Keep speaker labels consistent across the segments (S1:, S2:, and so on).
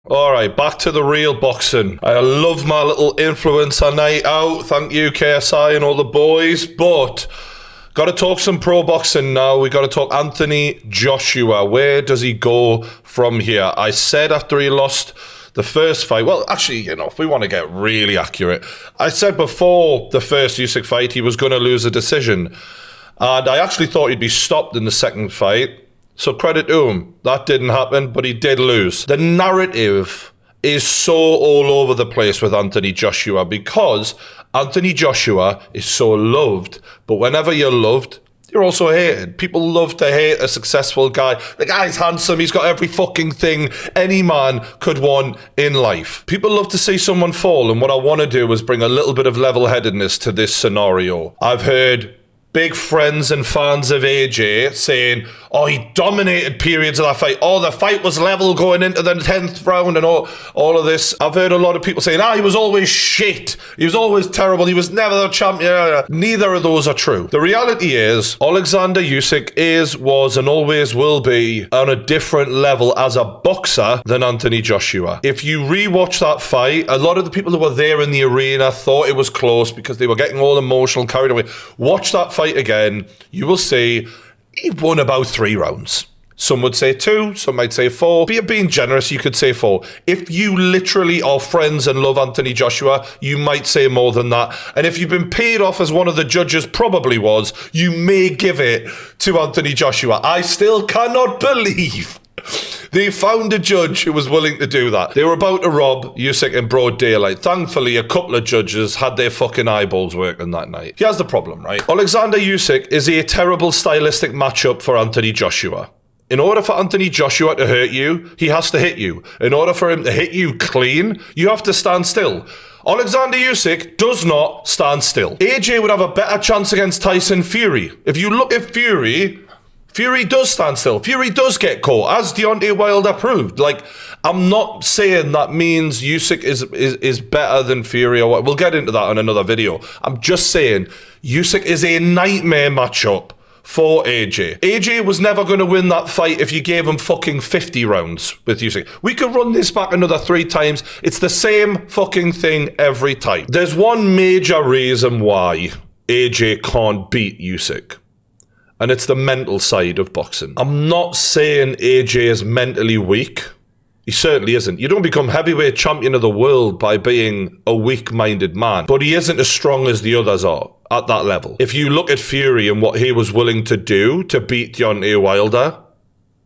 S1: All right, back to the real boxing. I love my little influencer night out. Thank you, KSI and all the boys. But got to talk some pro boxing now. We got to talk Anthony Joshua. Where does he go from here? I said after he lost the first fight, well, actually, you know, if we want to get really accurate, I said before the first Usyk fight he was going to lose a decision. And I actually thought he'd be stopped in the second fight. So credit to him. That didn't happen, but he did lose. The narrative is so all over the place with Anthony Joshua because Anthony Joshua is so loved. But whenever you're loved, you're also hated. People love to hate a successful guy. The guy's handsome. He's got every fucking thing any man could want in life. People love to see someone fall. And what I want to do is bring a little bit of level-headedness to this scenario. I've heard big friends and fans of AJ saying, oh, he dominated periods of that fight. Oh, the fight was level going into the 10th round and all of this. I've heard a lot of people saying, he was always shit. He was always terrible. He was never the champion. Neither of those are true. The reality is, Oleksandr Usyk was, and always will be on a different level as a boxer than Anthony Joshua. If you rewatch that fight, a lot of the people who were there in the arena thought it was close because they were getting all emotional, carried away. Watch that fight again, you will see he won about 3 rounds. Some would say 2, some might say 4. Being generous, you could say 4. If you literally are friends and love Anthony Joshua, you might say more than that. And if you've been paid off, as one of the judges probably was, you may give it to Anthony Joshua. I still cannot believe they found a judge who was willing to do that. They were about to rob Usyk in broad daylight. Thankfully, a couple of judges had their fucking eyeballs working that night. Here's the problem, right? Oleksandr Usyk is a terrible stylistic matchup for Anthony Joshua. In order for Anthony Joshua to hurt you, he has to hit you. In order for him to hit you clean, you have to stand still. Alexander Usyk does not stand still. AJ would have a better chance against Tyson Fury. If you look at Fury does stand still. Fury does get caught, as Deontay Wilder proved. Like, I'm not saying that means Usyk is better than Fury or what. We'll get into that in another video. I'm just saying Usyk is a nightmare matchup for AJ. AJ was never going to win that fight if you gave him fucking 50 rounds with Usyk. We could run this back another 3 times. It's the same fucking thing every time. There's one major reason why AJ can't beat Usyk. And it's the mental side of boxing. I'm not saying AJ is mentally weak. He certainly isn't. You don't become heavyweight champion of the world by being a weak-minded man. But he isn't as strong as the others are at that level. If you look at Fury and what he was willing to do to beat Deontay Wilder,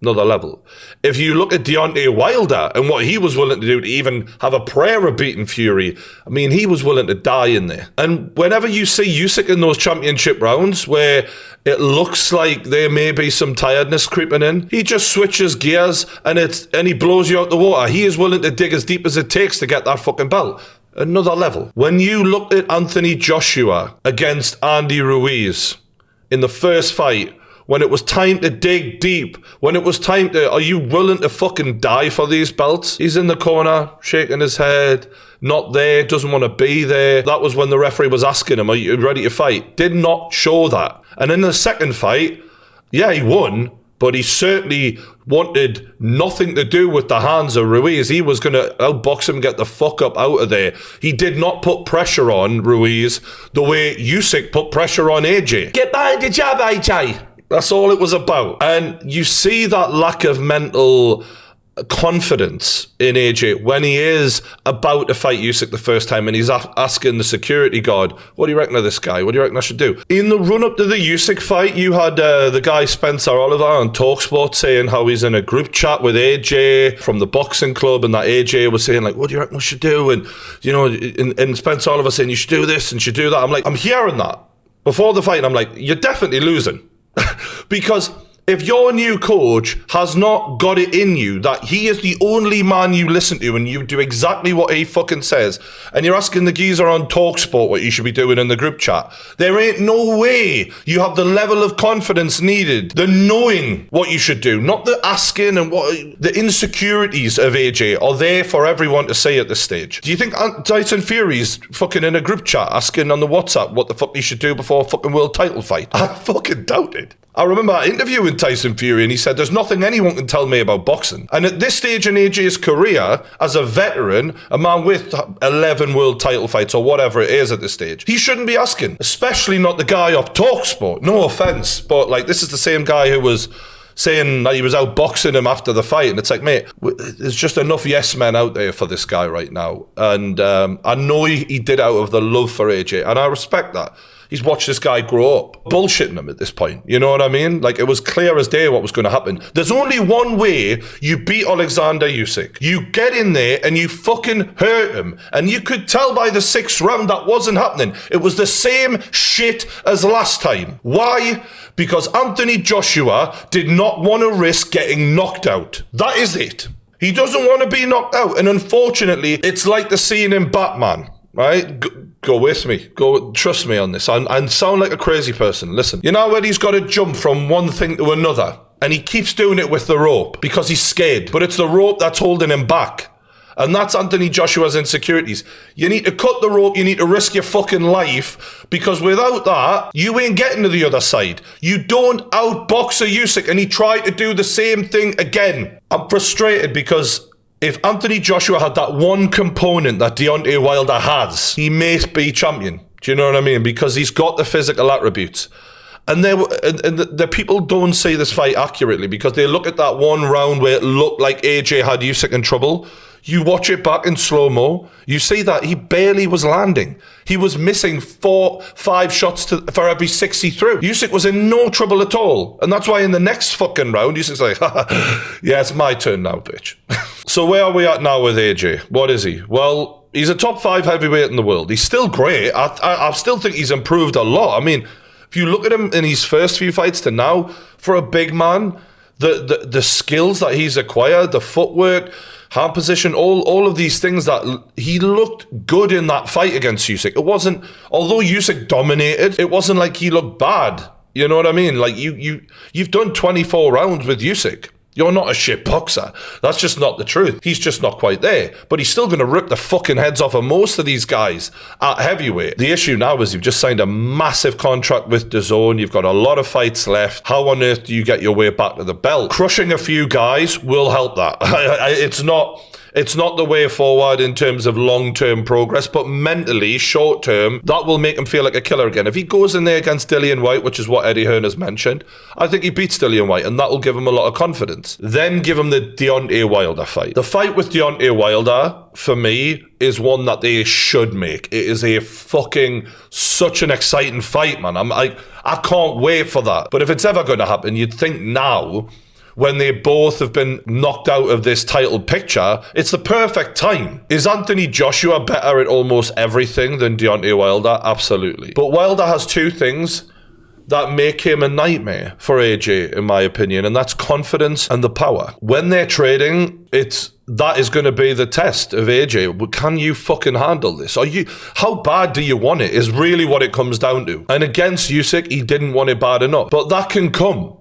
S1: another level. If you look at Deontay Wilder and what he was willing to do to even have a prayer of beating Fury, I mean, he was willing to die in there. And whenever you see Usyk in those championship rounds where it looks like there may be some tiredness creeping in, he just switches gears and he blows you out the water. He is willing to dig as deep as it takes to get that fucking belt. Another level. When you looked at Anthony Joshua against Andy Ruiz in the first fight, when it was time to dig deep, when it was time to, are you willing to fucking die for these belts? He's in the corner, shaking his head, not there, doesn't want to be there. That was when the referee was asking him, are you ready to fight? Did not show that. And in the second fight, yeah, he won, but he certainly wanted nothing to do with the hands of Ruiz. He was going to outbox him, get the fuck up out of there. He did not put pressure on Ruiz the way Usyk put pressure on AJ. Get behind the jab, AJ. That's all it was about. And you see that lack of mental confidence in AJ when he is about to fight Usyk the first time and he's asking the security guard, what do you reckon of this guy? What do you reckon I should do? In the run-up to the Usyk fight, you had the guy Spencer Oliver on TalkSport saying how he's in a group chat with AJ from the boxing club and that AJ was saying, like, what do you reckon I should do? And, you know, and Spencer Oliver saying, you should do this and should do that. I'm like, I'm hearing that before the fight and I'm like, you're definitely losing. Because if your new coach has not got it in you that he is the only man you listen to and you do exactly what he fucking says, and you're asking the geezer on TalkSport what you should be doing in the group chat, there ain't no way you have the level of confidence needed, the knowing what you should do, not the asking and what the insecurities of AJ are there for everyone to say at this stage. Do you think Tyson Fury's fucking in a group chat asking on the WhatsApp what the fuck he should do before a fucking world title fight? I fucking doubt it. I remember interviewing with Tyson Fury and he said, there's nothing anyone can tell me about boxing. And at this stage in AJ's career, as a veteran, a man with 11 world title fights or whatever it is at this stage, he shouldn't be asking, especially not the guy off TalkSport. No offense, but like, this is the same guy who was saying that he was out boxing him after the fight, and it's like, mate, there's just enough yes men out there for this guy right now. And I know he did out of the love for AJ, and I respect that. He's watched this guy grow up, bullshitting him at this point. You know what I mean? Like, it was clear as day what was going to happen. There's only one way you beat Oleksandr Usyk. You get in there and you fucking hurt him. And you could tell by the 6th round that wasn't happening. It was the same shit as last time. Why? Because Anthony Joshua did not want to risk getting knocked out. That is it. He doesn't want to be knocked out. And unfortunately, it's like the scene in Batman, right? Go with me. Trust me on this. I sound like a crazy person. Listen, you know when he's got to jump from one thing to another, and he keeps doing it with the rope because he's scared, but it's the rope that's holding him back. And that's Anthony Joshua's insecurities. You need to cut the rope, you need to risk your fucking life, because without that, you ain't getting to the other side. You don't outbox a Usyk, and he tried to do the same thing again. I'm frustrated because if Anthony Joshua had that one component that Deontay Wilder has, he may be champion. Do you know what I mean? Because he's got the physical attributes. And the people don't see this fight accurately because they look at that one round where it looked like AJ had Usyk in trouble. You watch it back in slow-mo, you see that he barely was landing. He was missing 4-5 shots for every 6 he threw. Usyk was in no trouble at all. And that's why in the next fucking round, Usyk's like, yeah, it's my turn now, bitch. So where are we at now with AJ? What is he? Well, he's a top 5 heavyweight in the world. He's still great. I still think he's improved a lot. I mean, if you look at him in his first few fights to now, for a big man, the skills that he's acquired, the footwork, hand position, all of these things, that he looked good in that fight against Usyk. It wasn't, although Usyk dominated, it wasn't like he looked bad. You know what I mean? Like you've done 24 rounds with Usyk. You're not a shit boxer. That's just not the truth. He's just not quite there. But he's still going to rip the fucking heads off of most of these guys at heavyweight. The issue now is you've just signed a massive contract with DAZN. You've got a lot of fights left. How on earth do you get your way back to the belt? Crushing a few guys will help that. It's not the way forward in terms of long-term progress, but mentally, short-term, that will make him feel like a killer again. If he goes in there against Dillian Whyte, which is what Eddie Hearn has mentioned, I think he beats Dillian Whyte, and that will give him a lot of confidence. Then give him the Deontay Wilder fight. The fight with Deontay Wilder, for me, is one that they should make. It is a fucking such an exciting fight, man. I can't wait for that. But if it's ever going to happen, you'd think now, when they both have been knocked out of this title picture, it's the perfect time. Is Anthony Joshua better at almost everything than Deontay Wilder? Absolutely. But Wilder has two things that make him a nightmare for AJ, in my opinion, and that's confidence and the power. When they're trading, that is going to be the test of AJ. Can you fucking handle this? How bad do you want it is really what it comes down to. And against Usyk, he didn't want it bad enough. But that can come.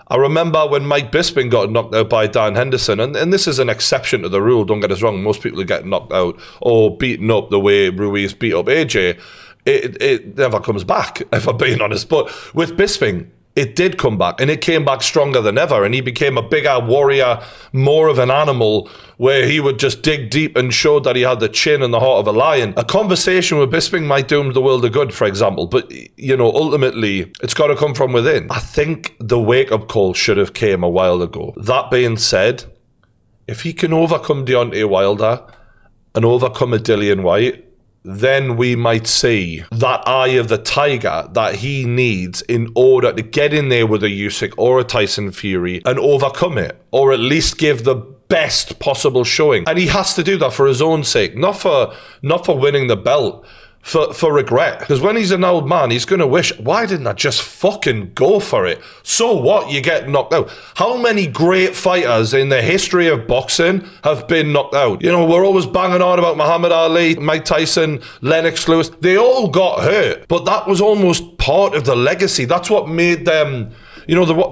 S1: I remember when Mike Bisping got knocked out by Dan Henderson, and this is an exception to the rule, don't get us wrong, most people get knocked out or beaten up the way Ruiz beat up AJ. It never comes back, if I'm being honest. But with Bisping, it did come back, and it came back stronger than ever, and he became a bigger warrior, more of an animal, where he would just dig deep and showed that he had the chin and the heart of a lion. A conversation with Bisping might do him the world of good, for example, but, you know, ultimately, it's got to come from within. I think the wake-up call should have came a while ago. That being said, if he can overcome Deontay Wilder and overcome a Dillian Whyte, then we might see that eye of the tiger that he needs in order to get in there with a Usyk or a Tyson Fury and overcome it, or at least give the best possible showing. And he has to do that for his own sake, not for winning the belt, for regret. Because when he's an old man, he's going to wish, why didn't I just fucking go for it? So what? You get knocked out. How many great fighters in the history of boxing have been knocked out? You know, we're always banging on about Muhammad Ali, Mike Tyson, Lennox Lewis. They all got hurt, but that was almost part of the legacy. That's what made them,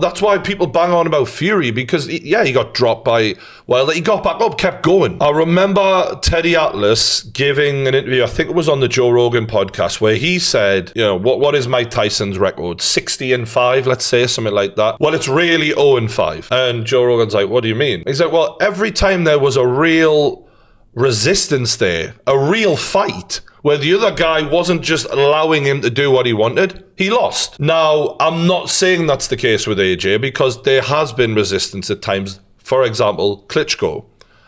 S1: that's why people bang on about Fury, because he got dropped by Wilder. He got back up, kept going. I remember Teddy Atlas giving an interview, I think it was on the Joe Rogan podcast, where he said, what is Mike Tyson's record? 60-5, let's say, something like that. Well, it's really 0-5. And Joe Rogan's like, what do you mean? He's like, well, every time there was a real resistance there, a real fight, where the other guy wasn't just allowing him to do what he wanted, he lost. Now, I'm not saying that's the case with AJ, because there has been resistance at times. For example, Klitschko.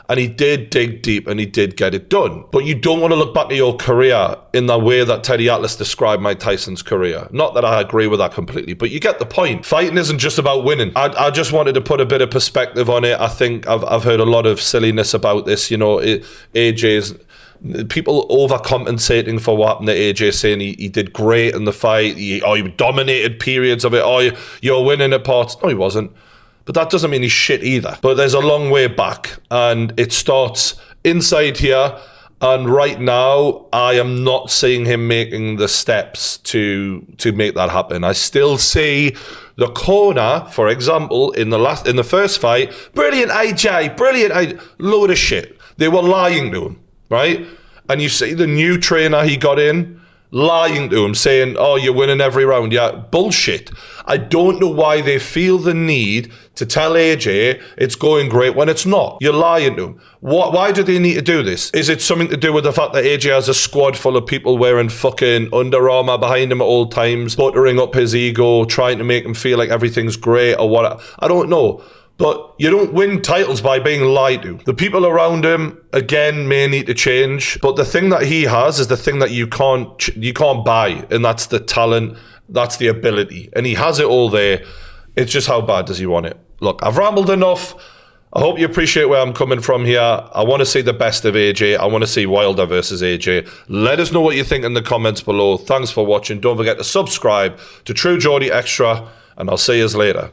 S1: And he did dig deep and he did get it done. But you don't want to look back at your career in the way that Teddy Atlas described Mike Tyson's career. Not that I agree with that completely, but you get the point. Fighting isn't just about winning. I just wanted to put a bit of perspective on it. I think I've heard a lot of silliness about this. AJ's... people overcompensating for what happened to AJ, saying he did great in the fight, he dominated periods of it, you're winning at parts. No, he wasn't. But that doesn't mean he's shit either. But there's a long way back, and it starts inside here. And right now, I am not seeing him making the steps to make that happen. I still see the corner, for example, in the first fight, brilliant AJ, load of shit. They were lying to him, right? And you see the new trainer he got in, lying to him, saying, oh, you're winning every round. Yeah, bullshit. I don't know why they feel the need to tell AJ it's going great when it's not. You're lying to him. Why do they need to do this? Is it something to do with the fact that AJ has a squad full of people wearing fucking Under Armour behind him at all times, buttering up his ego, trying to make him feel like everything's great or what? I don't know. But you don't win titles by being lied to. The people around him, again, may need to change. But the thing that he has is the thing that you can't buy. And that's the talent, that's the ability. And he has it all there. It's just how bad does he want it? Look, I've rambled enough. I hope you appreciate where I'm coming from here. I want to see the best of AJ. I want to see Wilder versus AJ. Let us know what you think in the comments below. Thanks for watching. Don't forget to subscribe to True Geordie Extra. And I'll see you later.